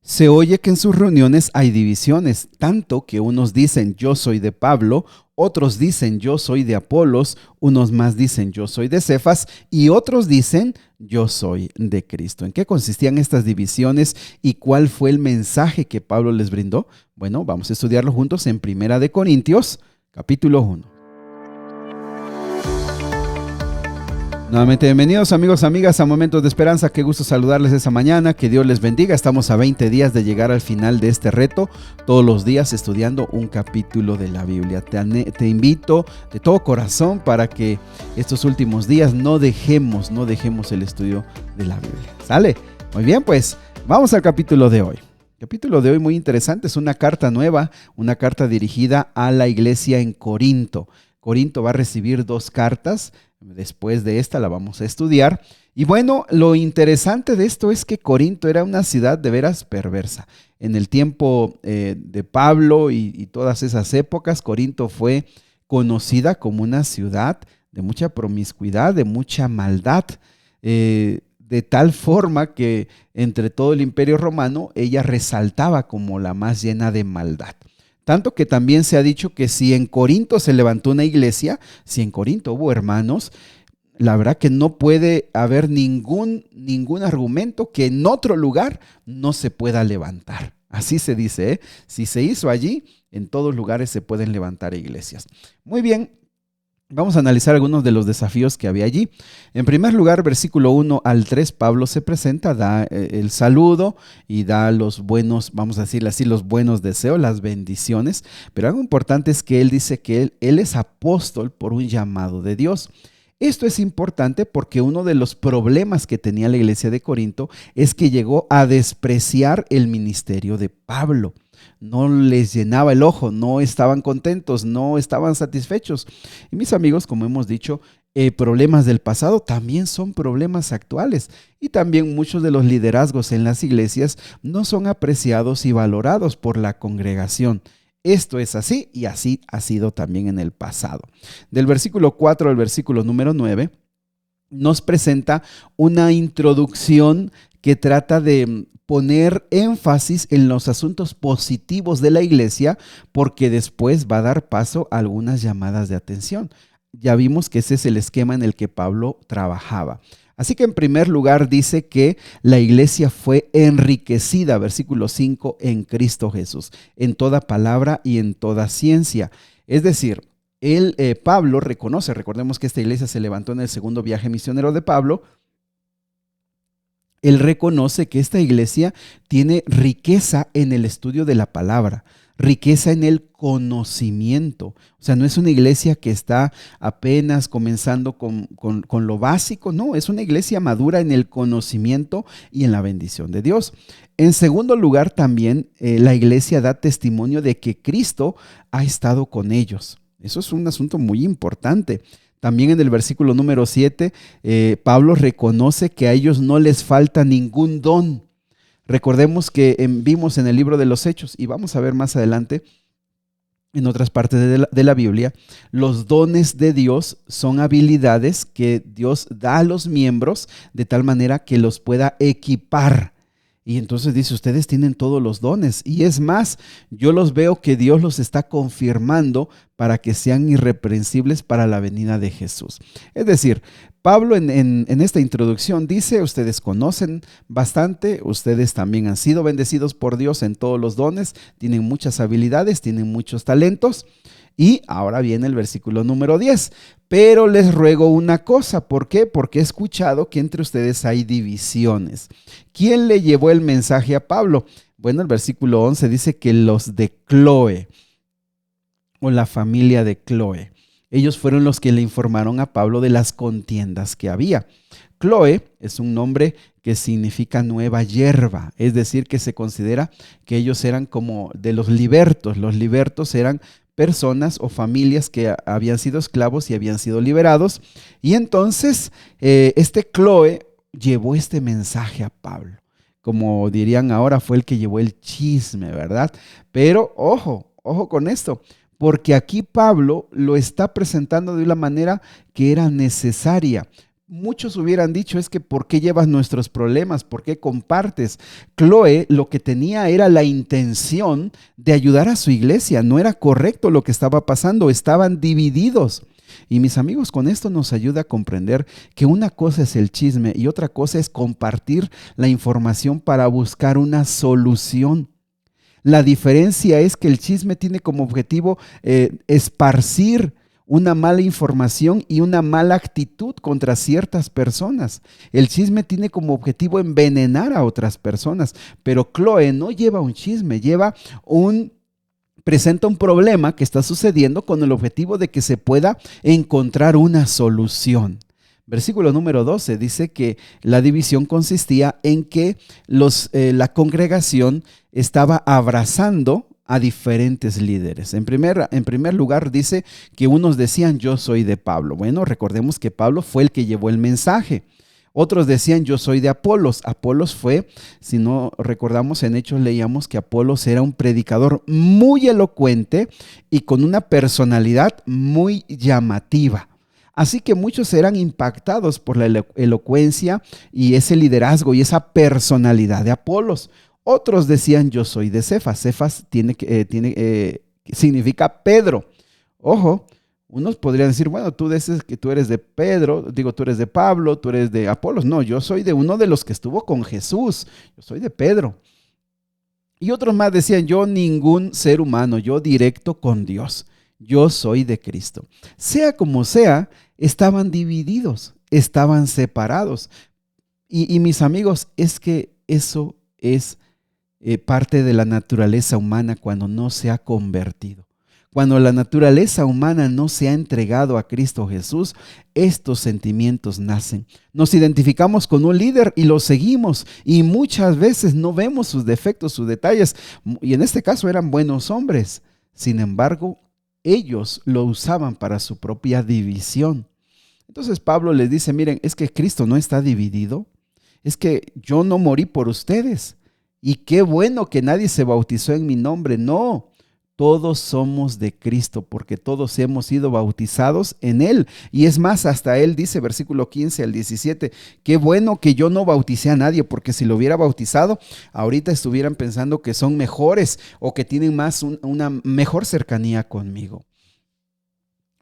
Se oye que en sus reuniones hay divisiones, tanto que unos dicen yo soy de Pablo, otros dicen yo soy de Apolos, unos más dicen yo soy de Cefas y otros dicen yo soy de Cristo. ¿En qué consistían estas divisiones y cuál fue el mensaje que Pablo les brindó? Bueno, vamos a estudiarlo juntos en Primera de Corintios, capítulo 1. Nuevamente bienvenidos amigos, amigas a Momentos de Esperanza. Qué gusto saludarles esta mañana, que Dios les bendiga. Estamos a 20 días de llegar al final de este reto, todos los días estudiando un capítulo de la Biblia. Te invito de todo corazón para que estos últimos días no dejemos el estudio de la Biblia. ¿Sale? Muy bien, pues vamos al capítulo de hoy. El capítulo de hoy muy interesante, es una carta nueva, una carta dirigida a la iglesia en Corinto. Corinto va a recibir 2 cartas. Después de esta la vamos a estudiar. Y bueno, lo interesante de esto es que Corinto era una ciudad de veras perversa. En el tiempo de Pablo y todas esas épocas, Corinto fue conocida como una ciudad de mucha promiscuidad, de mucha maldad, de tal forma que entre todo el Imperio Romano ella resaltaba como la más llena de maldad. Tanto que también se ha dicho que si en Corinto se levantó una iglesia, si en Corinto hubo hermanos, la verdad que no puede haber ningún argumento que en otro lugar no se pueda levantar. Así se dice, ¿eh? Si se hizo allí, en todos lugares se pueden levantar iglesias. Muy bien. Vamos a analizar algunos de los desafíos que había allí. En primer lugar, versículo 1 al 3, Pablo se presenta, da el saludo y da los buenos, vamos a decirle así, los buenos deseos, las bendiciones. Pero algo importante es que él dice que él es apóstol por un llamado de Dios. Esto es importante porque uno de los problemas que tenía la iglesia de Corinto es que llegó a despreciar el ministerio de Pablo. No les llenaba el ojo, no estaban contentos, no estaban satisfechos. Y mis amigos, como hemos dicho, problemas del pasado también son problemas actuales. Y también muchos de los liderazgos en las iglesias no son apreciados y valorados por la congregación. Esto es así y así ha sido también en el pasado. Del versículo 4 al versículo número 9 nos presenta una introducción que trata de poner énfasis en los asuntos positivos de la iglesia, porque después va a dar paso a algunas llamadas de atención. Ya vimos que ese es el esquema en el que Pablo trabajaba. Así que en primer lugar dice que la iglesia fue enriquecida, versículo 5, en Cristo Jesús, en toda palabra y en toda ciencia. Es decir, Pablo reconoce, recordemos que esta iglesia se levantó en el segundo viaje misionero de Pablo. Él reconoce que esta iglesia tiene riqueza en el estudio de la palabra, riqueza en el conocimiento. O sea, no es una iglesia que está apenas comenzando con lo básico, no, es una iglesia madura en el conocimiento y en la bendición de Dios. En segundo lugar, también la iglesia da testimonio de que Cristo ha estado con ellos. Eso es un asunto muy importante. También en el versículo número 7, Pablo reconoce que a ellos no les falta ningún don. Recordemos que vimos en el libro de los Hechos, y vamos a ver más adelante en otras partes de la Biblia, los dones de Dios son habilidades que Dios da a los miembros de tal manera que los pueda equipar. Y entonces dice, ustedes tienen todos los dones. Y es más, yo los veo que Dios los está confirmando para que sean irreprensibles para la venida de Jesús. Es decir, Pablo en esta introducción dice, ustedes conocen bastante, ustedes también han sido bendecidos por Dios en todos los dones, tienen muchas habilidades, tienen muchos talentos. Y ahora viene el versículo número 10. Pero les ruego una cosa. ¿Por qué? Porque he escuchado que entre ustedes hay divisiones. ¿Quién le llevó el mensaje a Pablo? Bueno, el versículo 11 dice que los de Cloé, o la familia de Cloé, ellos fueron los que le informaron a Pablo de las contiendas que había. Cloé es un nombre que significa nueva hierba, es decir, que se considera que ellos eran como de los libertos. Los libertos eran personas o familias que habían sido esclavos y habían sido liberados. Y entonces este Cloé llevó este mensaje a Pablo. Como dirían ahora, fue el que llevó el chisme, ¿verdad? Pero ojo con esto, porque aquí Pablo lo está presentando de una manera que era necesaria. muchos hubieran dicho es que ¿por qué llevas nuestros problemas? ¿Por qué compartes? Chloe lo que tenía era la intención de ayudar a su iglesia. No era correcto lo que estaba pasando, estaban divididos. Y mis amigos, con esto nos ayuda a comprender que una cosa es el chisme y otra cosa es compartir la información para buscar una solución. La diferencia es que el chisme tiene como objetivo esparcir una mala información y una mala actitud contra ciertas personas. El chisme tiene como objetivo envenenar a otras personas, pero Chloe no lleva un chisme, presenta un problema que está sucediendo con el objetivo de que se pueda encontrar una solución. Versículo número 12 dice que la división consistía en que la congregación estaba abrazando a diferentes líderes. En primer lugar dice que unos decían yo soy de Pablo. Bueno, recordemos que Pablo fue el que llevó el mensaje. Otros decían yo soy de Apolos. Apolos fue, si no recordamos en Hechos leíamos que Apolos era un predicador muy elocuente y con una personalidad muy llamativa. Así que muchos eran impactados por la elocuencia y ese liderazgo y esa personalidad de Apolos. Otros decían yo soy de Cefas. Cefas significa Pedro. Ojo, unos podrían decir, bueno, tú dices que tú eres de Pedro, tú eres de Pablo, tú eres de Apolos. No, yo soy de uno de los que estuvo con Jesús. Yo soy de Pedro. Y otros más decían, yo ningún ser humano, yo directo con Dios. Yo soy de Cristo. Sea como sea, estaban divididos, estaban separados. Y mis amigos, es que eso es parte de la naturaleza humana cuando no se ha convertido. Cuando la naturaleza humana no se ha entregado a Cristo Jesús, estos sentimientos nacen. Nos identificamos con un líder y lo seguimos y muchas veces no vemos sus defectos, sus detalles. Y en este caso eran buenos hombres. Sin embargo, ellos lo usaban para su propia división. Entonces Pablo les dice, miren, es que Cristo no está dividido. Es que yo no morí por ustedes. Y qué bueno que nadie se bautizó en mi nombre. No, todos somos de Cristo porque todos hemos sido bautizados en Él. Y es más, hasta Él dice, versículo 15 al 17, qué bueno que yo no bauticé a nadie porque si lo hubiera bautizado, ahorita estuvieran pensando que son mejores o que tienen una mejor cercanía conmigo.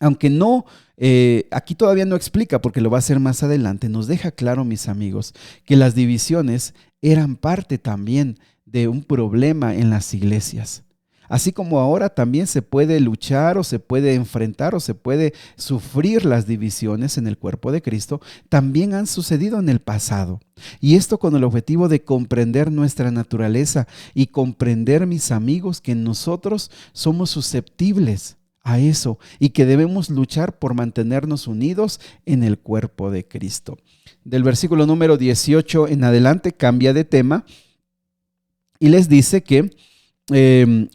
Aunque no, aquí todavía no explica porque lo va a hacer más adelante, nos deja claro, mis amigos, que las divisiones eran parte también de un problema en las iglesias. Así como ahora también se puede luchar o se puede enfrentar o se puede sufrir las divisiones en el cuerpo de Cristo, también han sucedido en el pasado. Y esto con el objetivo de comprender nuestra naturaleza y comprender, mis amigos, que nosotros somos susceptibles a eso y que debemos luchar por mantenernos unidos en el cuerpo de Cristo. Del versículo número 18 en adelante cambia de tema y les dice que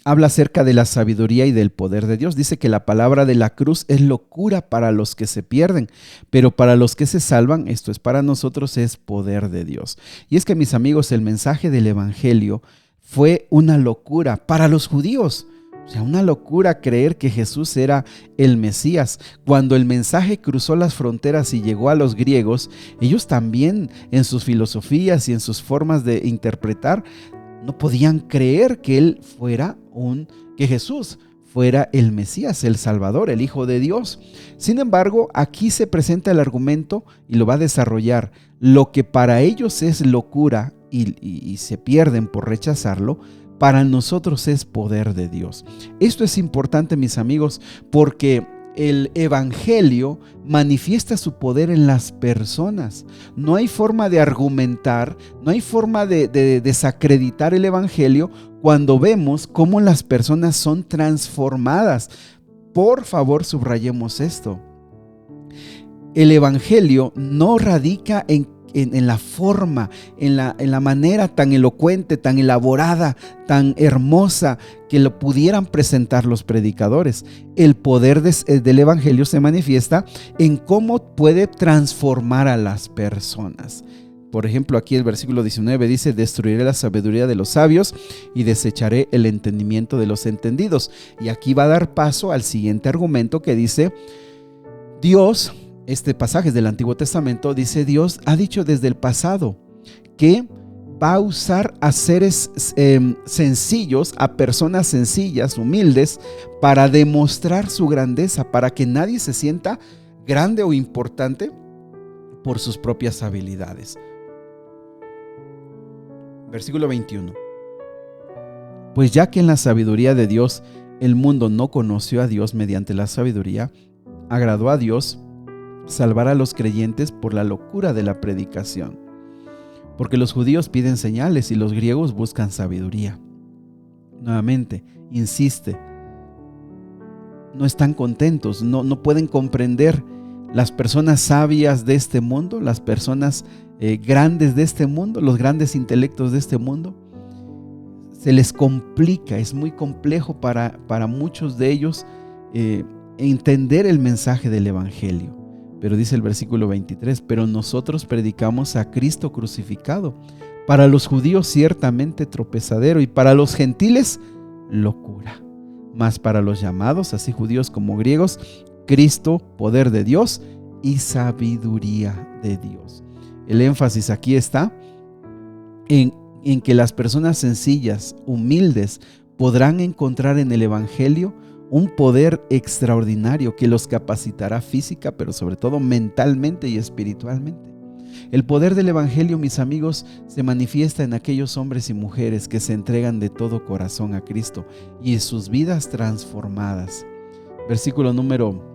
habla acerca de la sabiduría y del poder de Dios. Dice que la palabra de la cruz es locura para los que se pierden, pero para los que se salvan, esto es para nosotros, es poder de Dios. Y es que, mis amigos, el mensaje del evangelio fue una locura para los judíos. O sea, una locura creer que Jesús era el Mesías. Cuando el mensaje cruzó las fronteras y llegó a los griegos, ellos también en sus filosofías y en sus formas de interpretar no podían creer que que Jesús fuera el Mesías, el Salvador, el Hijo de Dios. Sin embargo, aquí se presenta el argumento y lo va a desarrollar. Lo que para ellos es locura y se pierden por rechazarlo, para nosotros es poder de Dios. Esto es importante, mis amigos, porque el evangelio manifiesta su poder en las personas. No hay forma de argumentar, no hay forma de desacreditar el evangelio cuando vemos cómo las personas son transformadas. Por favor, subrayemos esto. El evangelio no radica en la forma, en la manera tan elocuente, tan elaborada, tan hermosa que lo pudieran presentar los predicadores. El poder del evangelio se manifiesta en cómo puede transformar a las personas. Por ejemplo, aquí el versículo 19 dice, destruiré la sabiduría de los sabios y desecharé el entendimiento de los entendidos. Y aquí va a dar paso al siguiente argumento que dice, Dios este pasaje del Antiguo Testamento, dice: Dios ha dicho desde el pasado que va a usar a seres sencillos, a personas sencillas, humildes, para demostrar su grandeza, para que nadie se sienta grande o importante por sus propias habilidades. Versículo 21. Pues ya que en la sabiduría de Dios el mundo no conoció a Dios mediante la sabiduría, agradó a Dios salvar a los creyentes por la locura de la predicación. Porque los judíos piden señales y los griegos buscan sabiduría. Nuevamente, insiste, no están contentos, no pueden comprender. Las personas sabias de este mundo, las personas grandes de este mundo, los grandes intelectos de este mundo, se les complica, es muy complejo para muchos de ellos entender el mensaje del Evangelio. Pero dice el versículo 23, pero nosotros predicamos a Cristo crucificado, para los judíos ciertamente tropezadero y para los gentiles locura, mas para los llamados, así judíos como griegos, Cristo, poder de Dios y sabiduría de Dios. El énfasis aquí está en que las personas sencillas, humildes, podrán encontrar en el Evangelio un poder extraordinario que los capacitará física, pero sobre todo mentalmente y espiritualmente. El poder del Evangelio, mis amigos, se manifiesta en aquellos hombres y mujeres que se entregan de todo corazón a Cristo y en sus vidas transformadas. Versículo número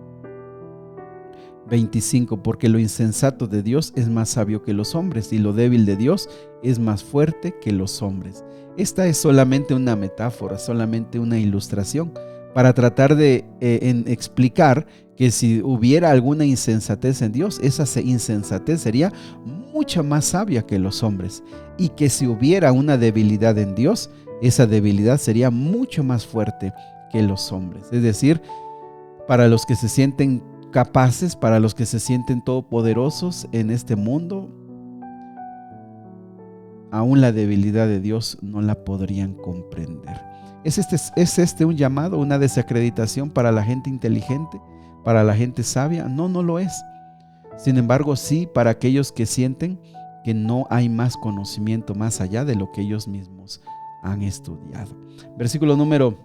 25, porque lo insensato de Dios es más sabio que los hombres y lo débil de Dios es más fuerte que los hombres. Esta es solamente una metáfora, solamente una ilustración para tratar de explicar que si hubiera alguna insensatez en Dios, esa insensatez sería mucho más sabia que los hombres, y que si hubiera una debilidad en Dios, esa debilidad sería mucho más fuerte que los hombres. Es decir, para los que se sienten capaces, para los que se sienten todopoderosos en este mundo, aún la debilidad de Dios no la podrían comprender. ¿Es este un llamado, una desacreditación para la gente inteligente, para la gente sabia? No, no lo es. Sin embargo, sí para aquellos que sienten que no hay más conocimiento más allá de lo que ellos mismos han estudiado. Versículo número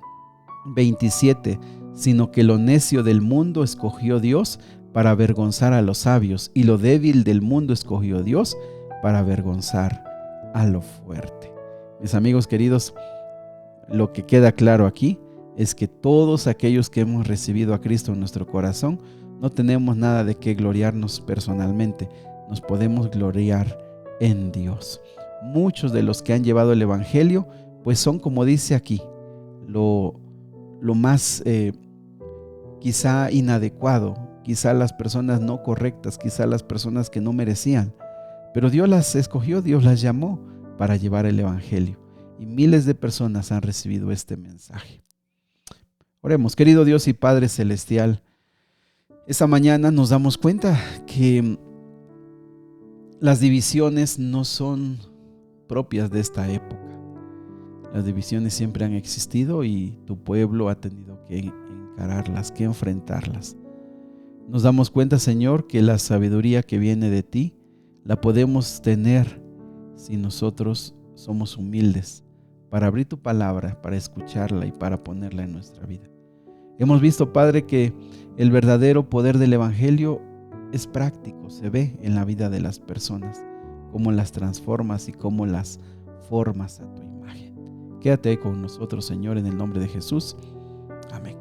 27, sino que lo necio del mundo escogió Dios para avergonzar a los sabios, y lo débil del mundo escogió Dios para avergonzar a lo fuerte. Mis amigos queridos, lo que queda claro aquí es que todos aquellos que hemos recibido a Cristo en nuestro corazón no tenemos nada de qué gloriarnos personalmente, nos podemos gloriar en Dios. Muchos de los que han llevado el Evangelio pues son, como dice aquí, lo más quizá inadecuado, quizá las personas no correctas, quizá las personas que no merecían, pero Dios las escogió, Dios las llamó para llevar el Evangelio. Y miles de personas han recibido este mensaje. Oremos. Querido Dios y Padre Celestial, esta mañana nos damos cuenta que las divisiones no son propias de esta época. Las divisiones siempre han existido y tu pueblo ha tenido que encararlas, que enfrentarlas. Nos damos cuenta, Señor, que la sabiduría que viene de ti la podemos tener si nosotros somos humildes para abrir tu palabra, para escucharla y para ponerla en nuestra vida. Hemos visto, Padre, que el verdadero poder del Evangelio es práctico, se ve en la vida de las personas, cómo las transformas y cómo las formas a tu imagen. Quédate con nosotros, Señor, en el nombre de Jesús. Amén.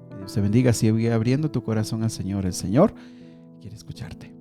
Que Dios te bendiga. Sigue abriendo tu corazón al Señor. El Señor quiere escucharte.